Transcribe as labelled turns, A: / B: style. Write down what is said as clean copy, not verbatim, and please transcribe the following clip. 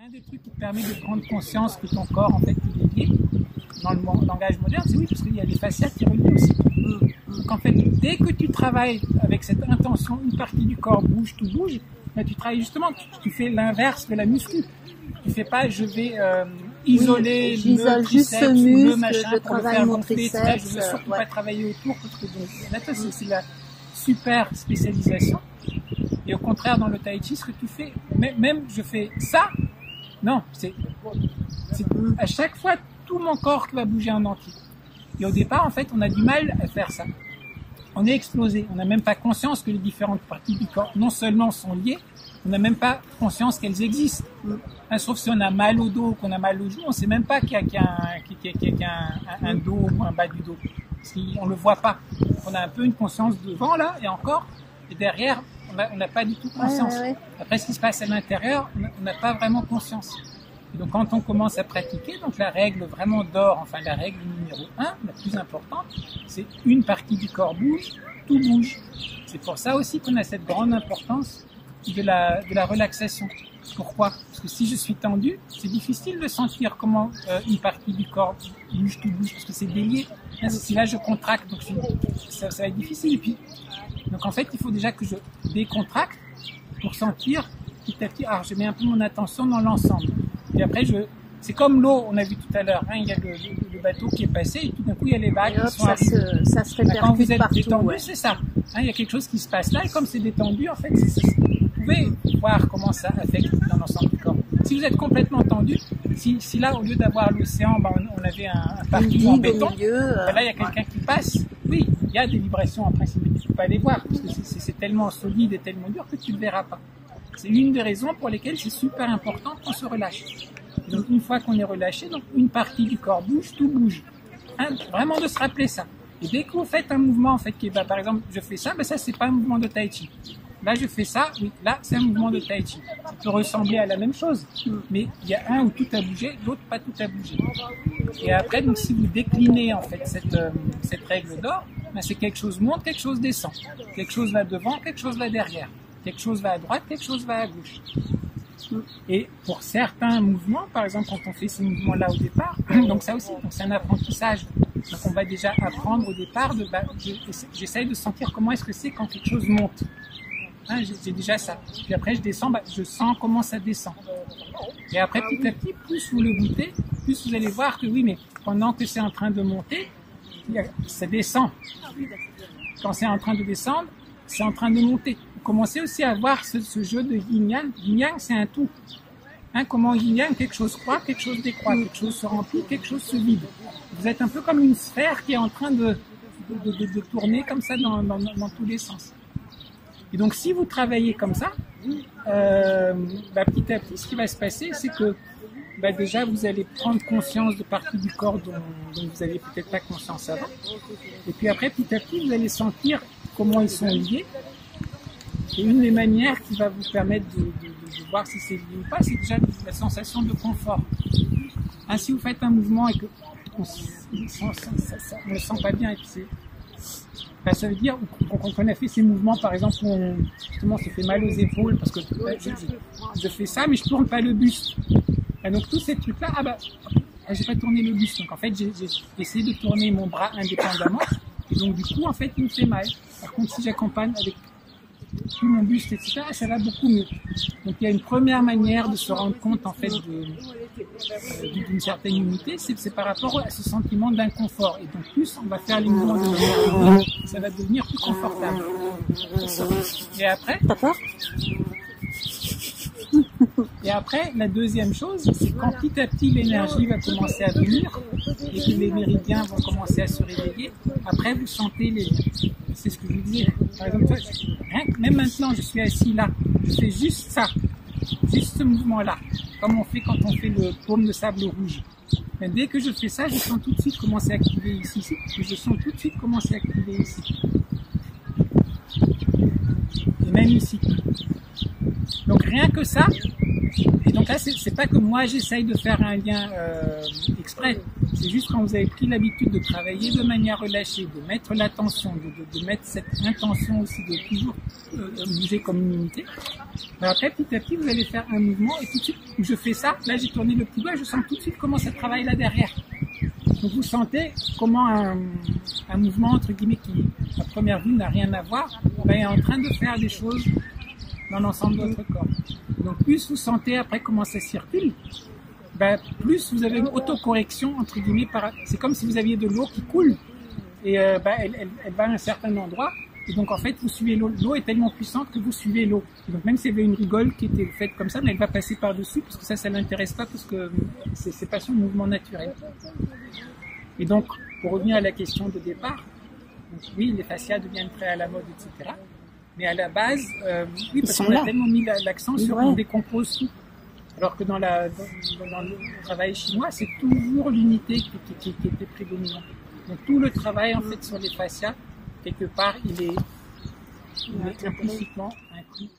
A: Un des trucs qui te permet de prendre conscience que ton corps, en fait, il est lié, dans le langage moderne, c'est oui, parce qu'il y a les fascias qui relient aussi. Donc en fait, dès que tu travailles avec cette intention, une partie du corps bouge, tout bouge, ben, tu travailles justement, tu fais l'inverse de la muscu. Tu fais pas, je vais isoler le triceps ou le machin pour le faire gonfler, etc. Je veux surtout pas travailler autour, parce que là, c'est la super spécialisation. Et au contraire, dans le tai chi, ce que tu fais, même je fais ça, non, c'est à chaque fois tout mon corps qui va bouger en entier. Et au départ, en fait, on a du mal à faire ça. On est explosé. On n'a même pas conscience que les différentes parties du corps, non seulement sont liées, on n'a même pas conscience qu'elles existent. Sauf si on a mal au dos, qu'on a mal au genou, on ne sait même pas qu'il y a un dos ou un bas du dos. On ne le voit pas. On a un peu une conscience devant, là, et encore, et derrière, on n'a pas du tout conscience. Après, ce qui se passe à l'intérieur, on n'a pas vraiment conscience. Et donc, quand on commence à pratiquer, donc la règle vraiment d'or, enfin la règle numéro 1, la plus importante, c'est une partie du corps bouge, tout bouge. C'est pour ça aussi qu'on a cette grande importance de la relaxation. Pourquoi? Parce que si je suis tendu, c'est difficile de sentir comment une partie du corps bouge, tout bouge, parce que c'est délié. Si là je contracte, donc ça va être difficile. Et puis, donc en fait, il faut déjà que je décontracte pour sentir petit à petit. Alors je mets un peu mon attention dans l'ensemble. Et après, c'est comme l'eau, on a vu tout à l'heure, il y a le bateau qui est passé et tout d'un coup il y a les vagues qui sont arrivées.
B: Ça se répercute
A: quand vous êtes
B: partout,
A: détendu, c'est ça. Il y a quelque chose qui se passe là et comme c'est détendu, en fait, vous pouvez voir comment ça affecte dans l'ensemble du corps. Si vous êtes complètement tendu, si là, au lieu d'avoir l'océan, on avait un parking en béton, là il y a quelqu'un qui passe, oui, il y a des vibrations en principe, mais tu ne peux pas les voir parce que c'est tellement solide et tellement dur que tu ne le verras pas. C'est une des raisons pour lesquelles c'est super important qu'on se relâche. Donc une fois qu'on est relâché, donc une partie du corps bouge, tout bouge. Vraiment de se rappeler ça. Et dès que vous faites un mouvement, en fait, qui est, par exemple, je fais ça, ça c'est pas un mouvement de tai chi. Là je fais ça, oui, là c'est un mouvement de tai chi. Ça peut ressembler à la même chose, mais il y a un où tout a bougé, l'autre pas tout a bougé. Et après, donc si vous déclinez en fait cette règle d'or, c'est quelque chose monte, quelque chose descend. Quelque chose va devant, quelque chose va derrière. Quelque chose va à droite, quelque chose va à gauche. Et pour certains mouvements, par exemple quand on fait ces mouvements-là au départ, donc ça aussi, c'est un apprentissage. Donc on va déjà apprendre au départ, j'essaye de sentir comment est-ce que c'est quand quelque chose monte. J'ai déjà ça. Puis après je descends, je sens comment ça descend. Et après petit à petit, plus vous le goûtez, plus vous allez voir que oui, mais pendant que c'est en train de monter, ça descend. Quand c'est en train de descendre, c'est en train de monter. Vous commencez aussi à voir ce jeu de yin-yang. Yin-yang, c'est un tout. Comment yin-yang, quelque chose croît, quelque chose décroît, quelque chose se remplit, quelque chose se vide. Vous êtes un peu comme une sphère qui est en train de tourner comme ça dans tous les sens. Et donc, si vous travaillez comme ça, petit à petit, ce qui va se passer, c'est que déjà, vous allez prendre conscience de parties du corps dont vous n'avez peut-être pas conscience avant. Et puis après, petit à petit, vous allez sentir comment ils sont liés. Et une des manières qui va vous permettre de voir si c'est lié ou pas, c'est déjà la sensation de confort. Si vous faites un mouvement et que on ne le sent pas bien, et puis ça veut dire qu'on a fait ces mouvements, par exemple, où justement on se fait mal aux épaules, parce que je fais ça, mais je tourne pas le buste. Et donc tous ces trucs-là, j'ai pas tourné le buste. Donc en fait, j'ai essayé de tourner mon bras indépendamment, et donc du coup, en fait, il me fait mal. Par contre, si j'accompagne avec tout mon buste, etc., ça va beaucoup mieux. Donc il y a une première manière de se rendre compte, en fait, d'une certaine unité, c'est par rapport à ce sentiment d'inconfort. Et donc plus on va faire les mouvements de manière, ça va devenir plus confortable. Et après, la deuxième chose, c'est quand petit à petit l'énergie va commencer à venir et que les méridiens vont commencer à se réveiller, après vous sentez les liens. C'est ce que je vous disais. Par exemple, même maintenant, je suis assis là, je fais juste ça, juste ce mouvement-là, comme on fait quand on fait le paume de sable rouge. Mais dès que je fais ça, je sens tout de suite comment c'est activé ici, et je sens tout de suite comment c'est activé ici. Et même ici. Donc rien que ça, et donc là c'est pas que moi j'essaye de faire un lien exprès, c'est juste quand vous avez pris l'habitude de travailler de manière relâchée, de mettre l'attention, de mettre cette intention aussi de toujours bouger comme une unité, Mais après, petit à petit, vous allez faire un mouvement et tout de suite, je fais ça, là j'ai tourné le petit doigt, je sens tout de suite comment ça travaille là derrière. Donc vous sentez comment un mouvement, entre guillemets, qui à première vue n'a rien à voir, est en train de faire des choses dans l'ensemble de votre corps. Donc plus vous sentez après comment ça circule, plus vous avez une autocorrection, entre guillemets, c'est comme si vous aviez de l'eau qui coule et elle va à un certain endroit. Et donc en fait, vous suivez l'eau. L'eau est tellement puissante que vous suivez l'eau. Donc même s'il y avait une rigole qui était faite comme ça, mais elle va passer par-dessus parce que ça l'intéresse pas parce que c'est pas son mouvement naturel. Et donc, pour revenir à la question de départ, donc, oui, les fascias deviennent très à la mode, etc. Mais à la base, oui, parce qu'on a tellement mis l'accent sur on décompose tout. Alors que dans le travail chinois, c'est toujours l'unité qui était prédominante. Donc tout le travail en fait sur les fascias, quelque part, il est implicitement inclus